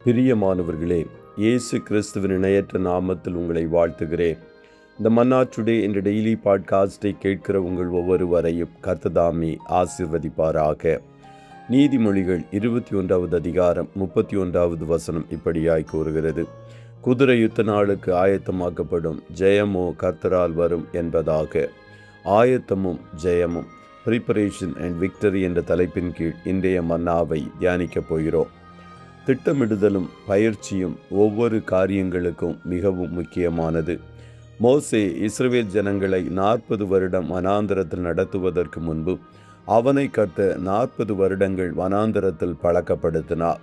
பிரியமானவர்களே, இயேசு கிறிஸ்துவின் இணையற்ற நாமத்தில் உங்களை வாழ்த்துகிறேன். இந்த மன்னா டுடே என்ற டெய்லி பாட்காஸ்டை கேட்கிற உங்கள் ஒவ்வொருவரையும் கர்த்தர் ஆசீர்வதிப்பாராக. நீதிமொழிகள் 21வது அதிகாரம் 31வது வசனம் இப்படியாய் கூறுகிறது: குதிரை யுத்த நாளுக்கு ஆயத்தமாக்கப்படும், ஜெயமோ கர்த்தரால் வரும் என்பதாக. ஆயத்தமும் ஜெயமும், ப்ரிப்பரேஷன் அண்ட் விக்டரி என்ற தலைப்பின் கீழ் இன்றைய மன்னாவை தியானிக்கப் போகிறோம். திட்டமிடுதலும் பயிற்சியும் ஒவ்வொரு காரியங்களுக்கும் மிகவும் முக்கியமானது. மோசே இஸ்ரவேல் ஜனங்களை 40 வருடம் வனாந்தரத்தில் நடத்துவதற்கு முன்பு அவனை கர்த்தர் 40 வருடங்கள் வனாந்தரத்தில் பழக்கப்படுத்தினார்.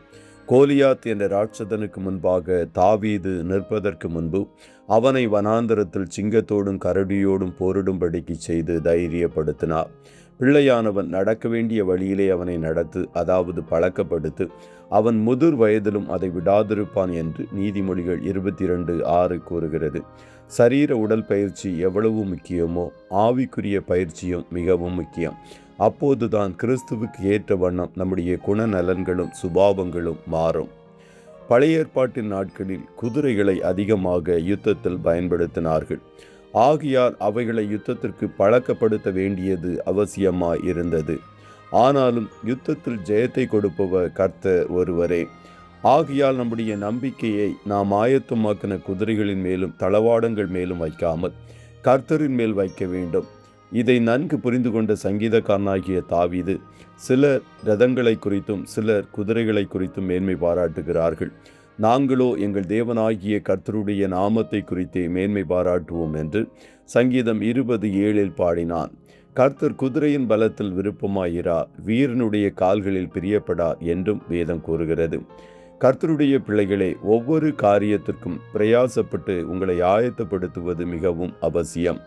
கோலியாத் என்ற ராட்சதனுக்கு முன்பாக தாவீது நிற்பதற்கு முன்பு அவனை வனாந்தரத்தில் சிங்கத்தோடும் கரடியோடும் போரிடும்படிக்கு செய்து தைரியப்படுத்தினார். பிள்ளையானவன் நடக்க வேண்டிய வழியிலே அவனை நடத்து, அதாவது பழக்கப்படுத்து, அவன் முதிர் வயதிலும் அதை விடாதிருப்பான் என்று நீதிமொழிகள் 22:6 கூறுகிறது. சரீர உடல் பயிற்சி எவ்வளவு முக்கியமோ ஆவிக்குரிய பயிற்சியும் மிகவும் முக்கியம். அப்போதுதான் கிறிஸ்துவுக்கு ஏற்ற வண்ணம் நம்முடைய குணநலன்களும் சுபாவங்களும் மாறும். பழைய ஏற்பாட்டின் நாட்களில் குதிரைகளை அதிகமாக யுத்தத்தில் பயன்படுத்தினார்கள். ஆகையால் அவைகளை யுத்தத்திற்கு பழக்கப்படுத்த வேண்டியது அவசியமாய் இருந்தது. ஆனாலும் யுத்தத்தில் ஜெயத்தை கொடுப்பவர் கர்த்தர் ஒருவரே. ஆகையால் நம்முடைய நம்பிக்கையை நாம் ஆயத்தமாக்கின குதிரைகளின் மேலும் தளவாடங்கள் மேலும் வைக்காமல் கர்த்தரின் மேல் வைக்க வேண்டும். இதை நன்கு புரிந்து கொண்ட சங்கீதக்காரனாகிய தாவீது சிலர் ரதங்களை குறித்தும் சிலர் குதிரைகளை குறித்தும் மேன்மை பாராட்டுகிறார்கள். நாங்களோ எங்கள் தேவனாகிய கர்த்தருடைய நாமத்தை குறித்தே மேன்மை பாராட்டுவோம் என்று சங்கீதம் 20:7 பாடினான். கர்த்தர் குதிரையின் பலத்தில் விருப்பமாயிரார், வீரனுடைய கால்களில் பிரியப்படார் என்றும் வேதம் கூறுகிறது. கர்த்தருடைய பிள்ளைகளே, ஒவ்வொரு காரியத்திற்கும் பிரயாசப்பட்டு உங்களை ஆயத்தப்படுத்துவது மிகவும் அவசியம்.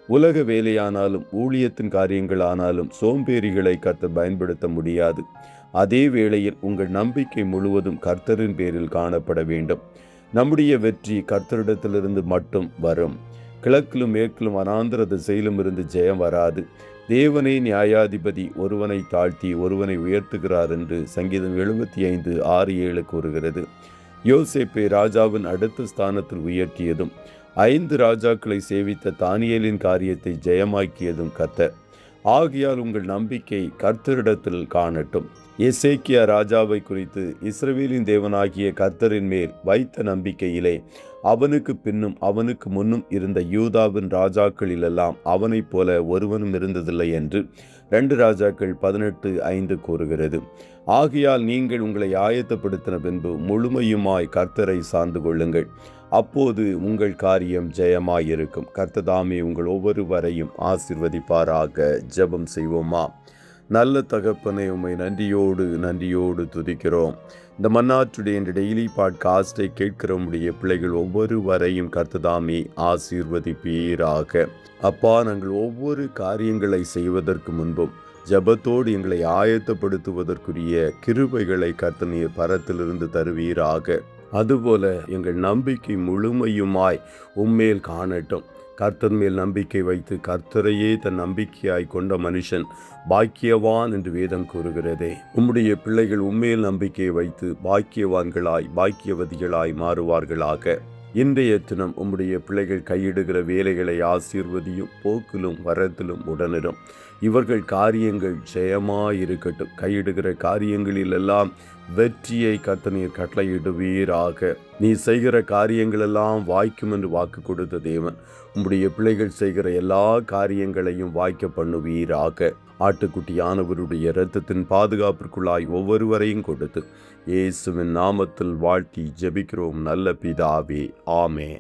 உலக வேலையானாலும் ஊழியத்தின் காரியங்களானாலும் சோம்பேறிகளை கர்த்தர் பயன்படுத்த முடியாது. அதே வேளையில் உங்கள் நம்பிக்கை முழுவதும் கர்த்தரின் பேரில் காணப்பட வேண்டும். நம்முடைய வெற்றி கர்த்தரிடத்திலிருந்து மட்டும் வரும். கிழக்கிலும் மேற்கிலும் வனாந்தர திசையிலும் இருந்து ஜெயம் வராது. தேவனே நியாயாதிபதி, ஒருவனை தாழ்த்தி ஒருவனை உயர்த்துகிறார் என்று சங்கீதம் 75:6-7 கூறுகிறது. யோசேப்பை ராஜாவின் அடுத்த ஸ்தானத்தில் உயர்த்தியதும் 5 ராஜாக்களை சேவித்த தானியேலின் காரியத்தை ஜெயமாக்கியதும் கர்த்தர். ஆகையால் உங்கள் நம்பிக்கை கர்த்தரிடத்தில் காணட்டும். எசேக்கியா ராஜாவை குறித்து இஸ்ரவேலின் தேவனாகிய கர்த்தரின் மேல் வைத்த நம்பிக்கையிலே அவனுக்கு பின்னும் அவனுக்கு முன்னும் இருந்த யூதாவின் ராஜாக்களிலெல்லாம் அவனைப் போல ஒருவனும் இருந்ததில்லை என்று 2 ராஜாக்கள் 18:5 கூறுகிறது. ஆகையால் நீங்கள் உங்களை ஆயத்தப்படுத்தின பின்பு முழுமையுமாய் கர்த்தரை சார்ந்து கொள்ளுங்கள். அப்போது உங்கள் காரியம் ஜெயமாயிருக்கும். கர்த்ததாமே உங்கள் ஒவ்வொருவரையும் ஆசீர்வதிப்பாராக. ஜெபம் செய்வோமா? நல்ல தகப்பனை, உம்மை நன்றியோடு துதிக்கிறோம். இந்த மன்னா டுடே என்ற டெய்லி பாட்காஸ்டை கேட்கிற உம்முடைய பிள்ளைகள் ஒவ்வொருவரையும் கர்த்ததாமே ஆசீர்வதிப்பீராக. அப்பா, நாங்கள் ஒவ்வொரு காரியங்களை செய்வதற்கு முன்பும் ஜெபத்தோடு எங்களை ஆயத்தப்படுத்துவதற்குரிய கிருபைகளை கர்த்தர் நீர் பரத்திலிருந்து தருவீராக. அதுபோல எங்கள் நம்பிக்கை முழுமையுமாய் உம்மேல் காணட்டும். கர்த்தர் மேல் நம்பிக்கை வைத்து கர்த்தரையே தன் நம்பிக்கையாய் கொண்ட மனுஷன் பாக்கியவான் என்று வேதம் கூறுகிறதே. உம்முடைய பிள்ளைகள் உம்மேல் நம்பிக்கை வைத்து பாக்கியவான்களாய் பாக்கியவதிகளாய் மாறுவார்களாக. இன்றைய தினம் உம்முடைய பிள்ளைகள் கையிடுகிற வேலைகளை ஆசீர்வதியும், போக்கிலும் வரத்திலும் உடனிடும். இவர்கள் காரியங்கள் ஜெயமாயிருக்கட்டும். கையிடுகிற காரியங்களிலெல்லாம் வெற்றியை கர்த்தர் நீர் கட்டளையிடுவீராக. நீ செய்கிற காரியங்களெல்லாம் வாய்க்கும் என்று வாக்கு கொடுத்த தேவன் உம்முடைய பிள்ளைகள் செய்கிற எல்லா காரியங்களையும் வாய்க்க பண்ணுவீராக. ஆட்டுக்குட்டியானவருடைய இரத்தத்தின் பாதுகாப்பிற்குள்ளாய் ஒவ்வொருவரையும் கொடுத்து இயேசுவின் நாமத்தில் வாழ்த்தி ஜெபிக்கிறோம் நல்ல பிதாவே. ஆமென்.